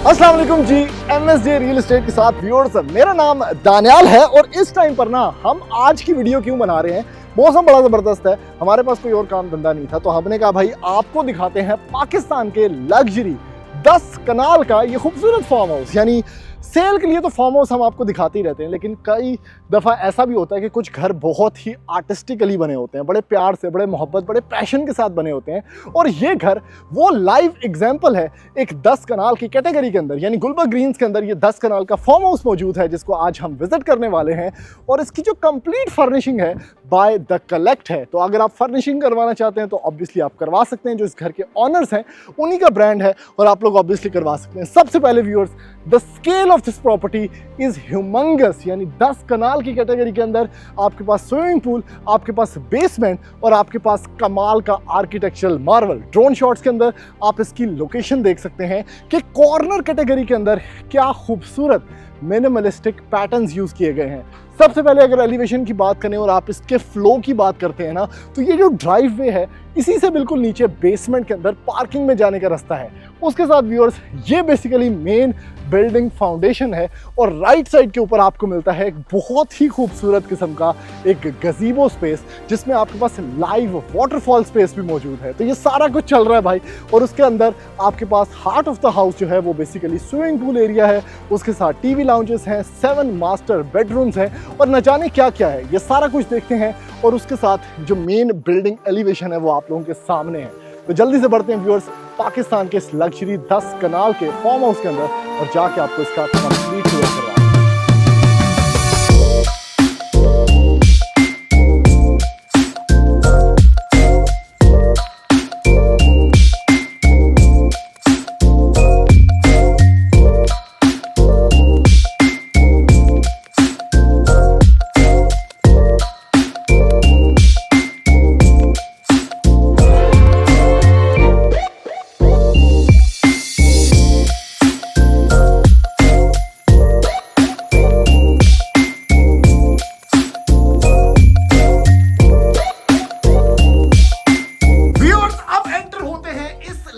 अस्सलाम वालेकुम जी, MSJ real estate के साथ व्यूअर्स, मेरा नाम दानियाल है और इस टाइम पर ना हम आज की वीडियो क्यों बना रहे हैं। मौसम बड़ा ज़बरदस्त है, हमारे पास कोई और काम धंधा नहीं था तो हमने कहा भाई आपको दिखाते हैं पाकिस्तान के लग्जरी 10 कनाल का ये खूबसूरत फार्म हाउस। यानी सेल के लिए तो फार्म हाउस हम आपको दिखाते ही रहते हैं, लेकिन कई दफ़ा ऐसा भी होता है कि कुछ घर बहुत ही आर्टिस्टिकली बने होते हैं, बड़े प्यार से, बड़े मोहब्बत, बड़े पैशन के साथ बने होते हैं। और ये घर वो लाइव एग्जाम्पल है एक 10 कनाल की कैटेगरी के अंदर, यानी गुलबर्ग ग्रीन्स के अंदर ये 10 कनाल का फार्म हाउस मौजूद है जिसको आज हम विजिट करने वाले हैं। और इसकी जो कंप्लीट फर्निशिंग है बाय द कलेक्ट है, तो अगर आप फर्निशिंग करवाना चाहते हैं तो ऑब्वियसली आप करवा सकते हैं। जो इस घर के ऑनर्स हैं उन्हीं का ब्रांड है और आप लोग ऑब्वियसली करवा सकते हैं। सबसे पहले viewers, the scale of this property is humongous, यानी 10 कनाल की कैटेगरी के अंदर आपके पास स्विमिंग पूल, आपके पास बेसमेंट और आपके पास कमाल का आर्किटेक्चरल मार्वल। ड्रोन शॉट्स के अंदर आप इसकी लोकेशन देख सकते हैं कि कॉर्नर कैटेगरी के अंदर क्या खूबसूरत मिनिमलिस्टिक पैटर्न्स यूज किए गए हैं। सबसे पहले अगर एलिवेशन की बात करें और आप इसके फ्लो की बात करते हैं ना, तो ये जो ड्राइववे है इसी से बिल्कुल नीचे बेसमेंट के अंदर पार्किंग में जाने का रास्ता है। उसके साथ व्यूअर्स, ये बेसिकली मेन बिल्डिंग फाउंडेशन है और राइट साइड के ऊपर आपको मिलता है एक बहुत ही खूबसूरत किस्म का एक गजीबो स्पेस जिसमें आपके पास लाइव वाटरफॉल स्पेस भी मौजूद है। तो ये सारा कुछ चल रहा है भाई। और उसके अंदर आपके पास हार्ट ऑफ द हाउस जो है वो बेसिकली स्विमिंग पूल एरिया है, उसके साथ टीवी लाउंजेस हैं, 7 मास्टर बेडरूम्स हैं और न जाने क्या क्या है। ये सारा कुछ देखते हैं और उसके साथ जो मेन बिल्डिंग एलिवेशन है वो आप लोगों के सामने है। तो जल्दी से बढ़ते हैं व्यूअर्स पाकिस्तान के इस लग्जरी 10 कनाल के फार्म हाउस के अंदर और जाके आपको इसका कंप्लीट टूर करवाएं।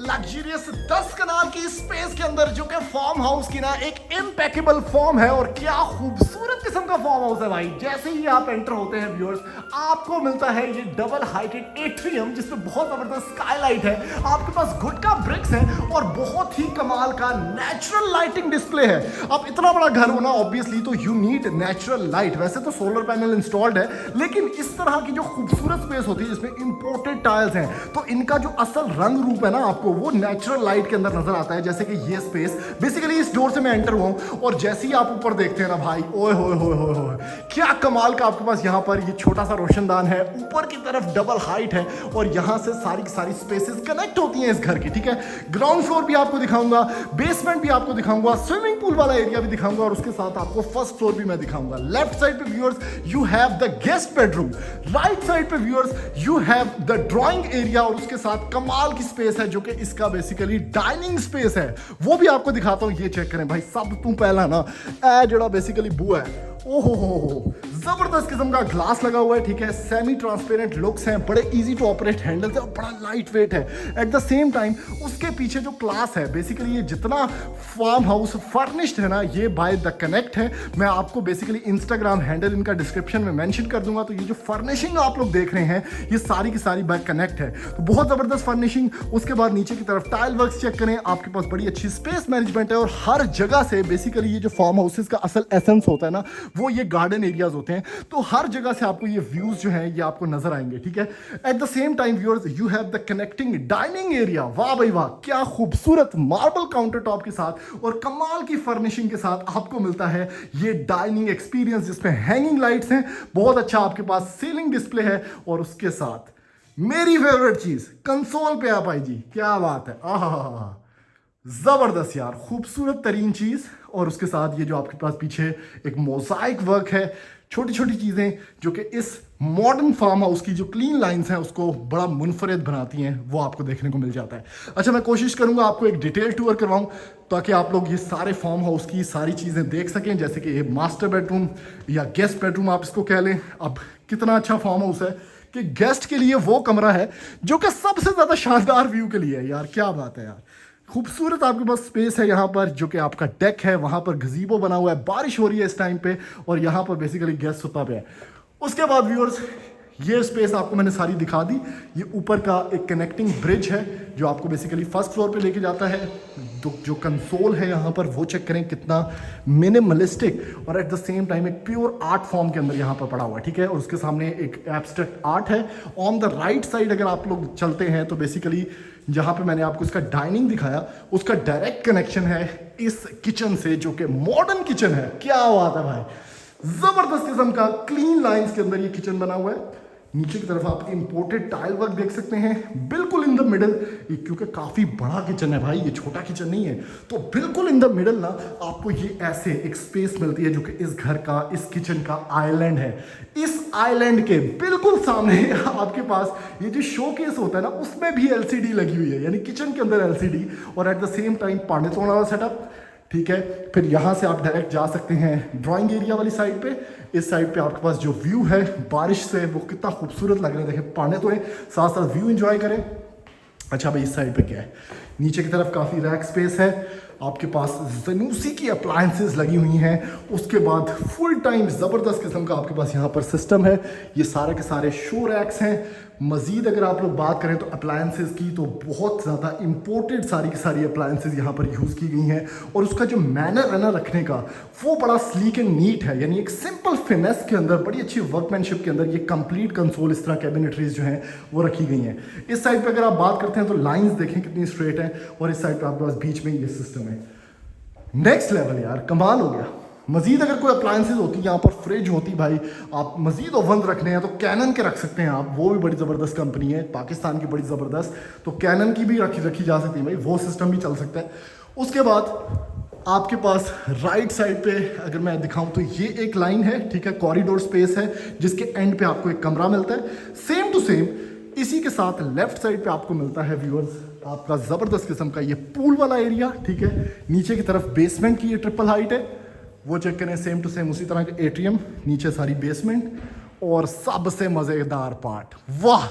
लग्जरियस 10 कनाल की स्पेस के अंदर जो कि फार्म हाउस की ना एक इम्पेकेबल फॉर्म है और क्या खूबसूरत किस्म का फार्म हाउस है भाई। जैसे ही आप एंटर होते हैं व्यूअर्स, आपको मिलता है ये डबल हाइटेड एट्रियम जिसमें बहुत जबरदस्त स्काईलाइट है, आपके पास गुटका ब्रिक्स है और बहुत ही कमाल का नेचुरल लाइटिंग डिस्प्ले है। अब इतना बड़ा घर होना ऑब्वियसली तो यू नीड नेचुरल लाइट। वैसे तो सोलर पैनल इंस्टॉल्ड है, लेकिन इस तरह की जो खूबसूरत स्पेस होती है जिसमें इंपोर्टेड टाइल्स हैं, तो इनका जो असल रंग रूप है ना आपको वो नेचुरल लाइट के अंदर नजर आता है। जैसे कि ये स्पेस बेसिकली इस डोर से मैं एंटर हुआ हूं और जैसे ही आप ऊपर देखते हैं ना भाई, ओए होए होए होए होए, क्या कमाल का आपके पास यहाँ पर ये छोटा सा रोशनदान है, ऊपर की तरफ डबल हाइट है और यहाँ से सारी की सारी स्पेसेस कनेक्ट होती हैं इस घर की। ठीक है, ग्राउंड फ्लोर भी आपको दिखाऊंगा, बेसमेंट भी आपको दिखाऊंगा, स्विमिंग पूल वाला एरिया भी दिखाऊंगा और उसके साथ आपको फर्स्ट फ्लोर भी मैं दिखाऊंगा। लेफ्ट साइड पे viewers you have the guest bedroom, right side पे viewers you have the drawing area और उसके साथ कमाल की स्पेस है जो कि इसका बेसिकली डाइनिंग स्पेस है, वो भी आपको दिखाता हूं। ये चेक करें भाई, सब तू पहला ना ए जड़ा बेसिकली बुआ है, ओहो हो, जबरदस्त किस्म का ग्लास लगा हुआ है। ठीक है, सेमी ट्रांसपेरेंट लुक्स हैं, बड़े इजी टू ऑपरेट हैंडल्स है और बड़ा लाइट वेट है एट द सेम टाइम। उसके पीछे जो क्लास है, बेसिकली ये जितना फार्म हाउस फर्निश्ड है ना, ये बाय द कनेक्ट है। मैं आपको बेसिकली इंस्टाग्राम हैंडल इनका डिस्क्रिप्शन में मेंशन कर दूंगा। तो ये जो फर्निशिंग आप लोग देख रहे हैं ये सारी की सारी बाय कनेक्ट है, तो बहुत जबरदस्त फर्निशिंग। उसके बाद नीचे की तरफ टाइल वर्क चेक करें, आपके पास बड़ी अच्छी स्पेस मैनेजमेंट है और हर जगह से बेसिकली ये जो फार्म हाउसेस का असल एसेंस होता है ना, वो ये गार्डन एरियाज होते हैं। तो हर जगह से आपको ये व्यूज जो हैं ये आपको नजर आएंगे। ठीक है, eight the same time viewers you have the connecting dining area. वाह भाई वाह, क्या खूबसूरत मार्बल काउंटर टॉप के साथ और कमाल की फर्निशिंग के साथ आपको मिलता है ये डाइनिंग एक्सपीरियंस जिसमें हैंगिंग लाइट्स हैं, बहुत अच्छा आपके पास सीलिंग डिस्प्ले है और उसके साथ मेरी फेवरेट चीज कंसोल पे आप आई जी, क्या बात है, आहा जबरदस्त यार, खूबसूरत तरीन चीज। और उसके साथ ये जो आपके पास पीछे एक मोजाइक वर्क है, छोटी छोटी चीजें जो कि इस मॉडर्न फार्म हाउस की जो क्लीन लाइंस हैं उसको बड़ा मुनफरिद बनाती हैं, वो आपको देखने को मिल जाता है। अच्छा, मैं कोशिश करूंगा आपको एक डिटेल टूर करवाऊं ताकि आप लोग ये सारे फार्म हाउस की सारी चीजें देख सकें, जैसे कि ये मास्टर बेडरूम या गेस्ट बेडरूम आप इसको कह लें। अब कितना अच्छा फार्म हाउस है कि गेस्ट के लिए वो कमरा है जो कि सबसे ज्यादा शानदार व्यू के लिए है यार, क्या बात है यार, खूबसूरत आपके पास स्पेस है यहाँ पर, जो कि आपका डेक है, वहाँ पर गजीबो बना हुआ है, बारिश हो रही है इस टाइम पे और यहाँ पर बेसिकली गेस्ट सुता पे है। उसके बाद व्यूअर्स ये स्पेस आपको मैंने सारी दिखा दी। ये ऊपर का एक कनेक्टिंग ब्रिज है जो आपको बेसिकली फर्स्ट फ्लोर पे लेके जाता है। जो कंसोल है यहाँ पर वो चेक करें कितना मिनिमलिस्टिक और एट द सेम टाइम एक प्योर आर्ट फॉर्म के अंदर यहाँ पर पड़ा हुआ है, ठीक है। और उसके सामने एक एब्स्ट्रैक्ट आर्ट है। ऑन द राइट साइड अगर आप लोग चलते हैं तो बेसिकली जहाँ पे मैंने आपको इसका डाइनिंग दिखाया उसका डायरेक्ट कनेक्शन है इस किचन से, जो कि मॉडर्न किचन है। क्या बात है भाई, जबरदस्त किस्म का क्लीन लाइंस के अंदर ये किचन बना हुआ है। नीचे की तरफ आप इंपोर्टेड टाइल वर्क देख सकते हैं, बिल्कुल इन द मिडल, क्योंकि काफी बड़ा किचन है भाई, ये छोटा किचन नहीं है, तो बिल्कुल इन द मिडल ना आपको ये ऐसे एक स्पेस मिलती है जो कि इस घर का, इस किचन का आइलैंड है। इस आइलैंड के बिल्कुल सामने आपके पास ये जो शोकेस होता है ना उसमें भी एलसीडी लगी हुई है, यानी किचन के अंदर एलसीडी और एट द सेम टाइम पांडितों वाला सेटअप, ठीक है। फिर यहाँ से आप डायरेक्ट जा सकते हैं ड्राइंग एरिया वाली साइड पे। इस साइड पे आपके पास जो व्यू है बारिश से वो कितना खूबसूरत लग रहा है, देखें पाने तो है, साथ साथ व्यू एंजॉय करें। अच्छा भाई इस साइड पे क्या है, नीचे की तरफ काफ़ी रैक स्पेस है, आपके पास ज़नूसी की अप्लायंसेस लगी हुई हैं। उसके बाद फुल टाइम ज़बरदस्त किस्म का आपके पास यहाँ पर सिस्टम है। ये सारे के सारे शो रैक्स हैं। मज़ीद अगर आप लोग बात करें तो अप्लायंसेस की, तो बहुत ज़्यादा इंपोर्टेड सारी की सारी अप्लायंसेस यहाँ पर यूज़ की गई हैं। और उसका जो मैनर है ना रखने का वो बड़ा स्लीक एंड नीट है, यानी एक सिंपल फिनेस के अंदर, बड़ी अच्छी वर्कमैनशिप के अंदर ये कंप्लीट कंसोल, इस तरह कैबिनेटरीज जो हैं वो रखी गई हैं। इस साइड पर अगर आप बात करते हैं तो लाइन्स देखें कितनी स्ट्रेट है और इस साइड पर आपके पास बीच में ये सिस्टम है। नेक्स्ट लेवल यार, कमाल हो गया। मजीद अगर कोई अप्लायंसेज होती यहाँ पर, फ्रिज होती भाई, आप मजीद ओवन रखने हैं तो कैनन के रख सकते हैं आप, वो भी बड़ी ज़बरदस्त कंपनी है पाकिस्तान की, बड़ी ज़बरदस्त, तो कैनन की भी रखी जा सकती है भाई, वो सिस्टम भी चल सकता है। उसके बाद आपके पास राइट साइड पे अगर मैं दिखाऊं तो ये एक लाइन है, ठीक है, कॉरिडोर स्पेस है जिसके एंड पे आपको एक कमरा मिलता है। सेम टू सेम इसी के साथ लेफ्ट साइड पे आपको मिलता है व्यूअर्स आपका ज़बरदस्त किस्म का ये पूल वाला एरिया, ठीक है। नीचे की तरफ बेसमेंट की ये ट्रिपल हाइट है, वो चेक करें, सेम टू सेम उसी तरह का एट्रियम, नीचे सारी बेसमेंट और सबसे मज़ेदार पार्ट, वाह,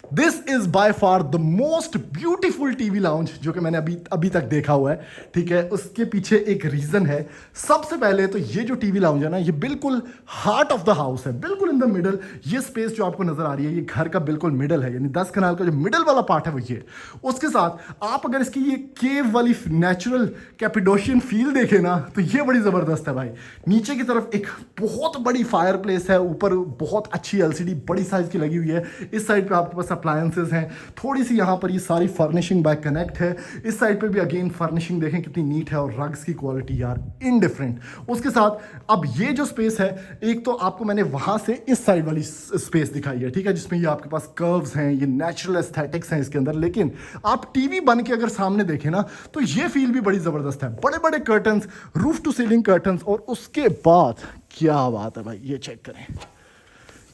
this is by far the most beautiful TV lounge जो कि मैंने अभी तक देखा हुआ है, ठीक है। उसके पीछे एक रीजन है। सबसे पहले तो ये जो टीवी लाउंज है ना, ये बिल्कुल हार्ट ऑफ द हाउस है, बिल्कुल इन द मिडल। ये स्पेस जो आपको नजर आ रही है ये घर का बिल्कुल मिडल है, यानी 10 कनाल का जो मिडल वाला पार्ट है वो ये। उसके साथ आप अगर इसकी ये केव वाली नेचुरल कैपिडोशियन फील देखें ना तो ये बड़ी जबरदस्त है भाई। नीचे की तरफ एक बहुत बड़ी फायर प्लेस है, ऊपर बहुत अच्छी एलसीडी बड़ी साइज की लगी हुई है। इस साइड पे आपके पास अप्लायंसेस हैं, थोड़ी सी यहाँ पर ये सारी फर्निशिंग बाय कनेक्ट है। इस साइड पे भी अगेन फर्निशिंग देखें कितनी नीट है और रग्स की क्वालिटी यार इनडिफरेंट। उसके साथ अब ये जो स्पेस है, एक तो आपको मैंने वहां से इस साइड वाली स्पेस दिखाई है, ठीक है, जिसमें ये आपके पास कर्व्स हैं, ये नेचुरल एस्थेटिक्स हैं इसके अंदर। लेकिन आप टीवी बन के अगर सामने देखें ना तो ये फील भी बड़ी जबरदस्त है, बड़े बड़े curtains, roof to ceiling curtains. और उसके बाद क्या बात है भाई, ये चेक करें,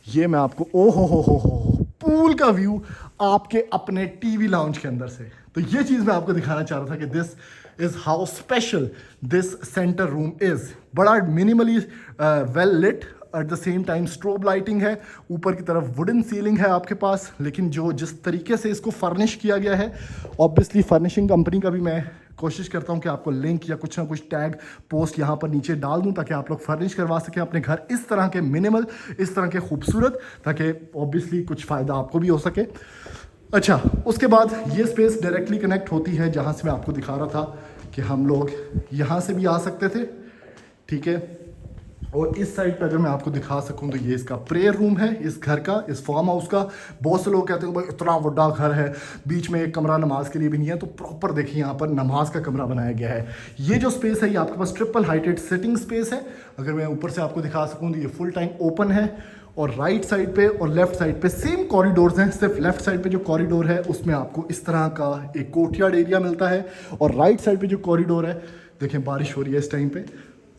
ये मैं आपको ओ हो पूल का व्यू आपके अपने टीवी लाउंज के अंदर से। तो ये चीज मैं आपको दिखाना चाह रहा था कि this is how special this centre room is. बड़ा minimally well lit, at the same time strobe lighting है, ऊपर की तरफ वुडन सीलिंग है आपके पास। लेकिन जो जिस तरीके से इसको फर्निश किया गया है, ऑब्वियसली फर्निशिंग कंपनी का भी मैं कोशिश करता हूं कि आपको लिंक या कुछ ना कुछ टैग पोस्ट यहाँ पर नीचे डाल दूं ताकि आप लोग फर्निश करवा सकें अपने घर इस तरह के मिनिमल, इस तरह के खूबसूरत, ताकि ऑब्वियसली कुछ फ़ायदा आपको भी हो सके। अच्छा, उसके बाद ये स्पेस डायरेक्टली कनेक्ट होती है जहाँ से मैं आपको दिखा रहा था कि हम लोग यहाँ से भी आ सकते थे, ठीक है। और इस साइड पर अगर मैं आपको दिखा सकूं तो ये इसका प्रेयर रूम है, इस घर का, इस फार्म हाउस का। बहुत से लोग कहते हैं भाई इतना बड़ा घर है, बीच में एक कमरा नमाज के लिए भी नहीं है, तो प्रॉपर देखिए यहाँ पर नमाज का कमरा बनाया गया है। ये जो स्पेस है ये आपके पास ट्रिपल हाइटेड सिटिंग स्पेस है। अगर मैं ऊपर से आपको दिखा सकूँ तो ये फुल टाइम ओपन है। और राइट साइड पे और लेफ्ट साइड पे सेम कॉरिडोर्स हैं, सिर्फ लेफ्ट साइड पे जो कॉरिडोर है उसमें आपको इस तरह का एक कोर्टयार्ड एरिया मिलता है। और राइट साइड पे जो कॉरिडोर है, देखें बारिश हो रही है इस टाइम पे,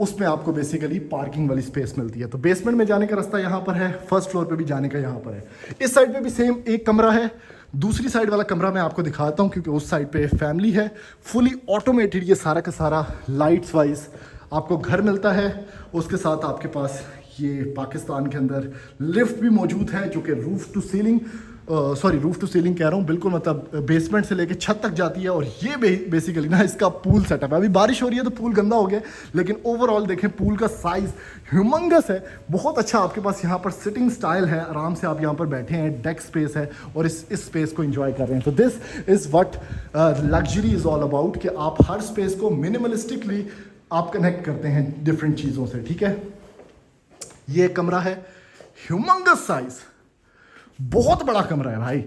उसमें आपको बेसिकली पार्किंग वाली स्पेस मिलती है। तो बेसमेंट में जाने का रास्ता यहाँ पर है, फर्स्ट फ्लोर पे भी जाने का यहाँ पर है। इस साइड पे भी सेम एक कमरा है। दूसरी साइड वाला कमरा मैं आपको दिखाता हूँ क्योंकि उस साइड पे फैमिली है। फुली ऑटोमेटेड ये सारा का सारा लाइट्स वाइज आपको घर मिलता है। उसके साथ आपके पास ये पाकिस्तान के अंदर लिफ्ट भी मौजूद है जो कि roof to ceiling sorry roof to ceiling कह रहा हूँ, बिल्कुल मतलब बेसमेंट से लेके छत तक जाती है। और ये बेसिकली ना इसका पूल सेटअप है। अभी बारिश हो रही है तो पूल गंदा हो गया, लेकिन ओवरऑल देखें पूल का साइज ह्यूमंगस है, बहुत अच्छा। आपके पास यहाँ पर सिटिंग स्टाइल है, आराम से आप यहाँ पर बैठे हैं, डेक स्पेस है और इस स्पेस को एंजॉय कर रहे हैं। तो this is what luxury is all about, कि आप हर स्पेस को मिनिमलिस्टिकली आप कनेक्ट करते हैं डिफरेंट चीज़ों से, ठीक है। ये कमरा है ह्यूमंगस साइज, बहुत बड़ा कमरा है भाई।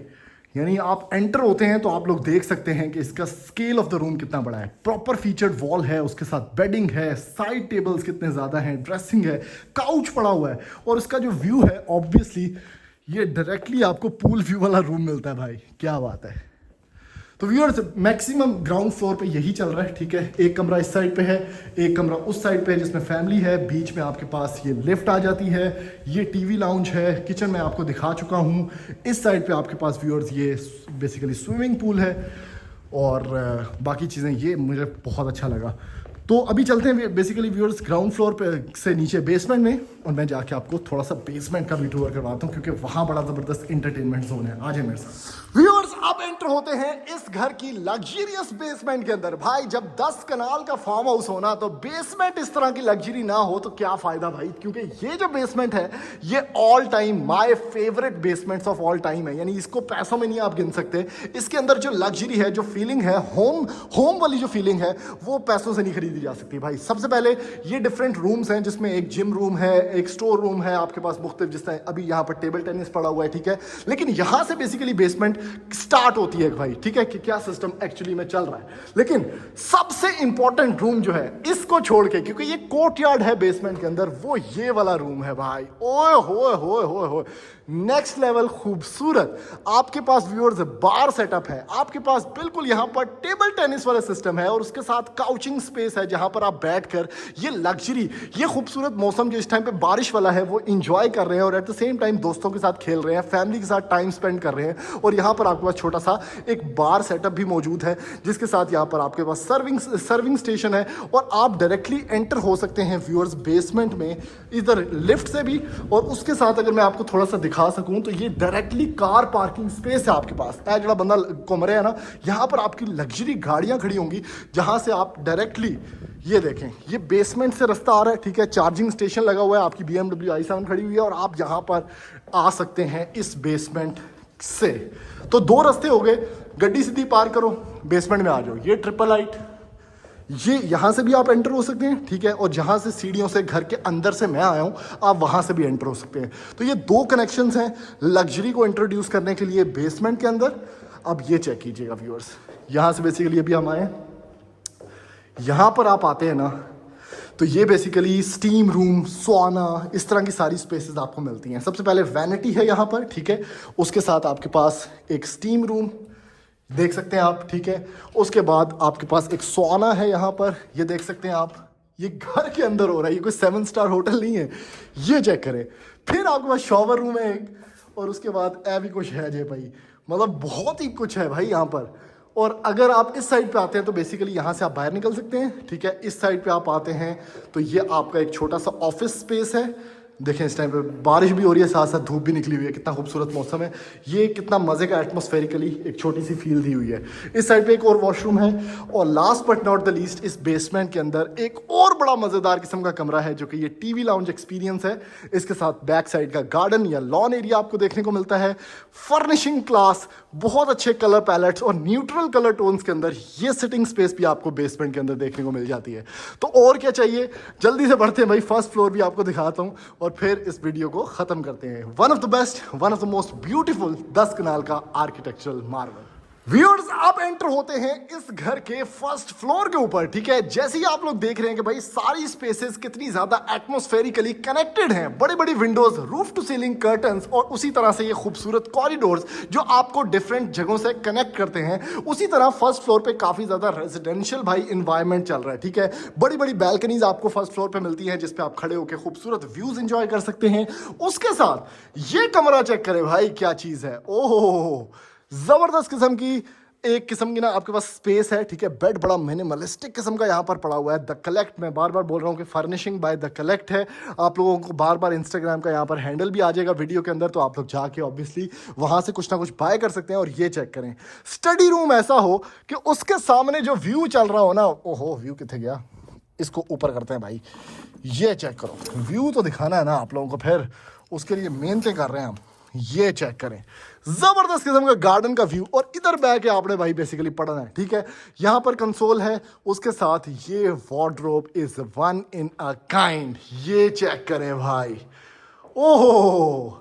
यानी आप एंटर होते हैं तो आप लोग देख सकते हैं कि इसका स्केल ऑफ द रूम कितना बड़ा है। प्रॉपर फीचर्ड वॉल है, उसके साथ बेडिंग है, साइड टेबल्स कितने ज़्यादा हैं, ड्रेसिंग है, काउच पड़ा हुआ है और इसका जो व्यू है ऑब्वियसली ये डायरेक्टली आपको पूल व्यू वाला रूम मिलता है भाई, क्या बात है। तो व्यूअर्स मैक्सिमम ग्राउंड फ्लोर पे यही चल रहा है, ठीक है। एक कमरा इस साइड पे है, एक कमरा उस साइड पे है जिसमें फैमिली है, बीच में आपके पास ये लिफ्ट आ जाती है, ये टीवी लाउंज है, किचन में आपको दिखा चुका हूँ। इस साइड पे आपके पास व्यूअर्स ये बेसिकली स्विमिंग पूल है और बाकी चीज़ें, ये मुझे बहुत अच्छा लगा। तो अभी चलते हैं बेसिकली व्यूअर्स ग्राउंड फ्लोर पे से नीचे बेसमेंट में, और मैं जाके आपको थोड़ा सा बेसमेंट का भी टूर करवाता हूँ क्योंकि वहाँ बड़ा ज़बरदस्त इंटरटेनमेंट जोन है। आज है मेरे साथ व्यूअर्स, आप एंटर होते हैं इस घर की लग्जरियस बेसमेंट के अंदर। भाई जब 10 कनाल का फार्म हाउस होना तो बेसमेंट इस तरह की लग्जरी ना हो तो क्या फायदा भाई, क्योंकि ये जो बेसमेंट है ये all time my favourite basements of all time है। यानी इसको पैसों में नहीं आप गिन सकते। इसके अंदर जो लग्जरी है, जो फीलिंग है, होम वाली जो फीलिंग है वो पैसों से नहीं खरीदी जा सकती भाई। सबसे पहले ये डिफरेंट रूम्स हैं जिसमें एक जिम रूम है, एक स्टोर रूम है आपके पास मुख्तलिफ, जिस तरह अभी यहाँ पर टेबल टेनिस पड़ा हुआ है, ठीक है। लेकिन यहाँ से बेसिकली बेसमेंट स्टार्ट होती है भाई, ठीक है, कि क्या सिस्टम एक्चुअली में चल रहा है। लेकिन सबसे इंपॉर्टेंट रूम जो है इसको छोड़ के, क्योंकि ये कोर्टयार्ड है बेसमेंट के अंदर, वो ये वाला रूम है भाई। ओए होए होए होए होए, नेक्स्ट लेवल खूबसूरत। आपके पास व्यूअर्स बार सेटअप है, आपके पास बिल्कुल यहाँ पर टेबल टेनिस वाला सिस्टम है और उसके साथ काउचिंग स्पेस है जहाँ पर आप बैठकर ये लग्जरी, ये खूबसूरत मौसम जो इस टाइम पे बारिश वाला है वो इंजॉय कर रहे हैं और एट द सेम टाइम दोस्तों के साथ खेल रहे हैं, फैमिली के साथ टाइम स्पेंड कर रहे हैं। और यहाँ पर आपके पास छोटा सा एक बार सेटअप भी मौजूद है जिसके साथ यहाँ पर आपके पास सर्विंग स्टेशन है और आप डायरेक्टली एंटर हो सकते हैं व्यूअर्स बेसमेंट में, इधर लिफ्ट से भी। और उसके साथ अगर मैं आपको थोड़ा सा दिखा सकूं तो ये डायरेक्टली कार पार्किंग स्पेस है आपके पास। ऐ जड़ा बंदा घूम रहा है ना, यहाँ पर आपकी लग्जरी गाड़ियाँ खड़ी होंगी जहाँ से आप डायरेक्टली, ये देखें ये बेसमेंट से रास्ता आ रहा है, ठीक है। चार्जिंग स्टेशन लगा हुआ है, आपकी BMW i7 खड़ी हुई है और आप यहाँ पर आ सकते हैं इस बेसमेंट से। तो दो रास्ते हो गए, गड्डी सीधी पार करो, बेसमेंट में आ जाओ। ये ट्रिपल हाइट, ये यहाँ से भी आप एंटर हो सकते हैं, ठीक है। और जहाँ से सीढ़ियों से घर के अंदर से मैं आया हूँ, आप वहाँ से भी एंटर हो सकते हैं। तो ये दो कनेक्शंस हैं लग्जरी को इंट्रोड्यूस करने के लिए बेसमेंट के अंदर। अब ये चेक कीजिएगा व्यूअर्स, यहाँ से बेसिकली अभी हम आए, यहाँ पर आप आते हैं ना तो ये बेसिकली स्टीम रूम, सौना, इस तरह की सारी स्पेसेस आपको मिलती हैं। सबसे पहले वैनिटी है यहाँ पर, ठीक है। उसके साथ आपके पास एक स्टीम रूम देख सकते हैं आप, ठीक है। उसके बाद आपके पास एक सौना है यहाँ पर, ये देख सकते हैं आप। ये घर के अंदर हो रहा है, ये कोई 7 स्टार होटल नहीं है, ये चेक करें। फिर आपके पास शॉवर रूम है एक, और उसके बाद ऐ भी कुछ है जे भाई, मतलब बहुत ही कुछ है भाई यहाँ पर। और अगर आप इस साइड पे आते हैं तो बेसिकली यहाँ से आप बाहर निकल सकते हैं, ठीक है। इस साइड पे आप आते हैं तो ये आपका एक छोटा सा ऑफिस स्पेस है। देखें इस टाइम पे बारिश भी हो रही है, साथ साथ धूप भी निकली हुई है, कितना खूबसूरत मौसम है। ये कितना मज़े का एटमॉस्फेरिकली एक छोटी सी फील दी हुई है। इस साइड पे एक और वॉशरूम है और last but not the least इस बेसमेंट के अंदर एक और बड़ा मज़ेदार किस्म का कमरा है जो कि ये टीवी लाउंज एक्सपीरियंस है। इसके साथ बैक साइड का गार्डन या लॉन एरिया आपको देखने को मिलता है। फर्निशिंग क्लास, बहुत अच्छे कलर पैलेट्स और न्यूट्रल कलर टोन्स के अंदर ये सिटिंग स्पेस भी आपको बेसमेंट के अंदर देखने को मिल जाती है। तो और क्या चाहिए, जल्दी से बढ़ते हैं भाई, फर्स्ट फ्लोर भी आपको दिखाता हूँ और फिर इस वीडियो को खत्म करते हैं। One of the best, one of the most beautiful 10 कनाल का आर्किटेक्चरल मार्वल। व्यूअर्स आप एंटर होते हैं इस घर के फर्स्ट फ्लोर के ऊपर, ठीक है। जैसे ही आप लोग देख रहे हैं कि भाई सारी स्पेसेस कितनी ज्यादा एटमॉस्फेरिकली कनेक्टेड हैं, बड़ी बड़ी windows, roof to ceiling curtains और उसी तरह से ये खूबसूरत कॉरिडोर्स जो आपको डिफरेंट जगहों से कनेक्ट करते हैं। उसी तरह फर्स्ट फ्लोर पे काफी ज्यादा रेजिडेंशियल भाई इन्वायरमेंट चल रहा है, ठीक है। बड़ी बड़ी बैल्कनीज आपको फर्स्ट फ्लोर पे मिलती हैं जिसपे आप खड़े होकर खूबसूरत व्यूज एंजॉय कर सकते हैं। उसके साथ ये कमरा चेक करें भाई, क्या चीज है, ओहो जबरदस्त किस्म की एक किस्म की ना आपके पास स्पेस है, ठीक है। बेड बड़ा मिनिमलिस्टिक किस्म का यहाँ पर पड़ा हुआ है। द कलेक्ट, मैं बार बार बोल रहा हूँ कि फर्निशिंग बाय द कलेक्ट है। आप लोगों को बार बार इंस्टाग्राम का यहाँ पर हैंडल भी आ जाएगा वीडियो के अंदर, तो आप लोग जाके ऑब्वियसली वहाँ से कुछ ना कुछ बाय कर सकते हैं। और ये चेक करें, स्टडी रूम ऐसा हो कि उसके सामने जो व्यू चल रहा हो ना, ओहो व्यू कितने गया, इसको ऊपर करते हैं भाई। ये चेक करो, व्यू तो दिखाना है ना आप लोगों को, फिर उसके लिए मेहनतें कर रहे हैं हम। ये चेक करें, जबरदस्त किस्म का गार्डन का व्यू। और इधर बैठ के आपने भाई बेसिकली पढ़ना है, ठीक है। यहाँ पर कंसोल है, उसके साथ ये wardrobe is one in a kind. ये चेक करें भाई, ओहो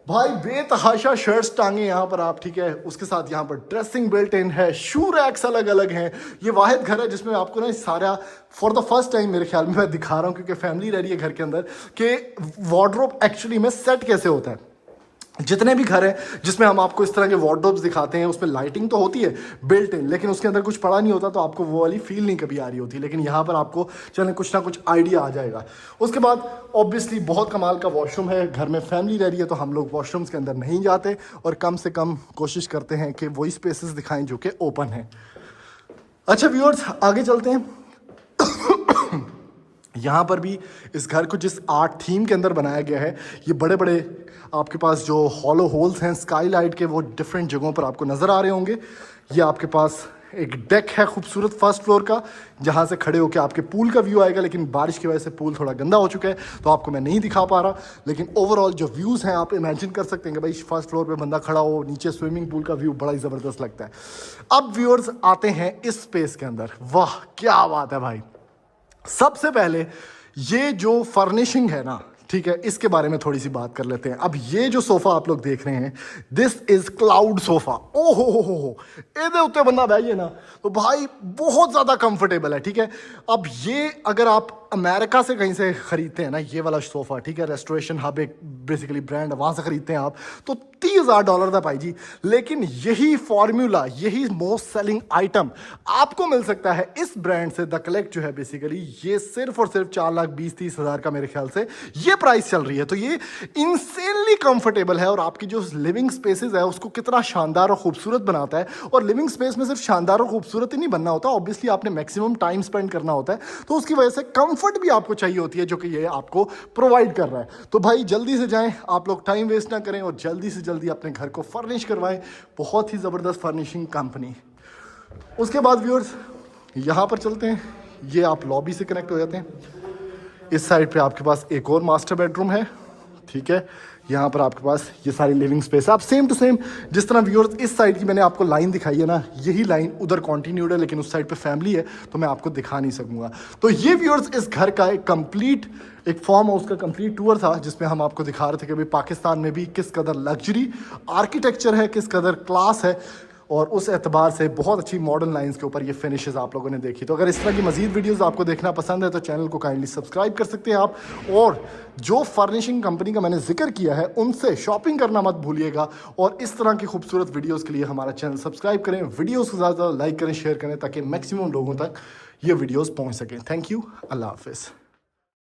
भाई बेतहाशा शर्ट्स टांगे यहाँ पर आप, ठीक है। उसके साथ यहाँ पर ड्रेसिंग बिल्ट इन है, शू रैक्स अलग अलग हैं। ये वाहिद घर है जिसमें आपको ना सारा फॉर द फर्स्ट टाइम मेरे ख्याल में मैं दिखा रहा हूँ, क्योंकि फैमिली रह रही है घर के अंदर, कि वार्डरोब एक्चुअली में सेट कैसे होता है। जितने भी घर हैं जिसमें हम आपको इस तरह के वार्डरोब्स दिखाते हैं, उसमें लाइटिंग तो होती है बिल्ट इन, लेकिन उसके अंदर कुछ पड़ा नहीं होता, तो आपको वो वाली फील नहीं कभी आ रही होती। लेकिन यहाँ पर आपको चलें कुछ ना कुछ आइडिया आ जाएगा। उसके बाद ऑब्वियसली बहुत कमाल का वॉशरूम है। घर में फैमिली रह रही है तो हम लोग वॉशरूम्स के अंदर नहीं जाते, और कम से कम कोशिश करते हैं कि वही स्पेसेस दिखाएं जो कि ओपन है। अच्छा व्यूअर्स, आगे चलते हैं। यहाँ पर भी इस घर को जिस आर्ट थीम के अंदर बनाया गया है, ये बड़े बड़े आपके पास जो हॉलो होल्स हैं स्काईलाइट के, वो डिफरेंट जगहों पर आपको नज़र आ रहे होंगे। ये आपके पास एक डेक है खूबसूरत फर्स्ट फ्लोर का, जहाँ से खड़े होकर आपके पूल का व्यू आएगा। लेकिन बारिश की वजह से पूल थोड़ा गंदा हो चुका है, तो आपको मैं नहीं दिखा पा रहा। लेकिन ओवरऑल जो व्यूज़ हैं आप इमेजिन कर सकते हैं कि भाई फर्स्ट फ्लोर पे बंदा खड़ा हो, नीचे स्विमिंग पूल का व्यू बड़ा ही ज़बरदस्त लगता है। अब व्यूअर्स आते हैं इस स्पेस के अंदर, वाह क्या बात है भाई। सबसे पहले ये जो फर्निशिंग है ना, ठीक है, इसके बारे में थोड़ी सी बात कर लेते हैं। अब ये जो सोफा आप लोग देख रहे हैं, दिस इज क्लाउड सोफा। ओहो हो, ਇਹਦੇ ਉੱਤੇ बंदा बैठिए ना तो भाई बहुत ज़्यादा कंफर्टेबल है, ठीक है। अब ये अगर आप अमेरिका से कहीं से ख़रीदते हैं ना ये वाला सोफ़ा, ठीक है, रेस्टोरेशन हब एक बेसिकली ब्रांड है, वहाँ से ख़रीदते हैं आप, तो $30,000 था भाई जी। लेकिन यही फॉर्मूला, यही मोस्ट सेलिंग आइटम आपको मिल सकता है इस ब्रांड से। द कलेक्ट जो है बेसिकली ये सिर्फ और सिर्फ 4,20,30,000 का मेरे ख्याल से ये प्राइस चल रही है। तो ये इंसेनली कंफर्टेबल है, और आपकी जो लिविंग स्पेसेस है उसको कितना शानदार और खूबसूरत बनाता है। और लिविंग स्पेस में सिर्फ शानदार और खूबसूरत ही नहीं बनना होता, ऑब्वियसली आपने मैक्सिमम टाइम स्पेंड करना होता है, तो उसकी वजह से कंफर्ट भी आपको चाहिए होती है, जो कि ये आपको प्रोवाइड कर रहा है। तो भाई जल्दी से जाएं, आप लोग टाइम वेस्ट ना करें और जल्दी से जल्दी अपने घर को फर्निश करवाएं। बहुत ही ज़बरदस्त फर्निशिंग कंपनी। उसके बाद व्यूअर्स यहाँ पर चलते हैं, ये आप लॉबी से कनेक्ट हो जाते हैं। इस साइड पे आपके पास एक और मास्टर बेडरूम है, ठीक है। यहाँ पर आपके पास ये सारी लिविंग स्पेस है। आप सेम टू सेम जिस तरह व्यूअर्स इस साइड की मैंने आपको लाइन दिखाई है ना, यही लाइन उधर कॉन्टिन्यूड है, लेकिन उस साइड पे फैमिली है तो मैं आपको दिखा नहीं सकूंगा। तो ये व्यूअर्स इस घर का एक कंप्लीट, एक फार्म हाउस का कंप्लीट टूर था, जिसमें हम आपको दिखा रहे थे कि भाई पाकिस्तान में भी किस कदर लग्जरी आर्किटेक्चर है, किस कदर क्लास है, और उस एतबार से बहुत अच्छी मॉडर्न लाइंस के ऊपर ये फिनिशेस आप लोगों ने देखी। तो अगर इस तरह की मजीद वीडियोस आपको देखना पसंद है तो चैनल को काइंडली सब्सक्राइब कर सकते हैं आप, और जो फर्निशिंग कंपनी का मैंने जिक्र किया है उनसे शॉपिंग करना मत भूलिएगा। और इस तरह की खूबसूरत वीडियोज़ के लिए हमारा चैनल सब्सक्राइब करें, वीडियोज़ को ज़्यादा लाइक करें, शेयर करें, ताकि मैक्सिमम लोगों तक ये वीडियोज़ पहुँच सकें। थैंक यू, अल्लाह हाफिज़।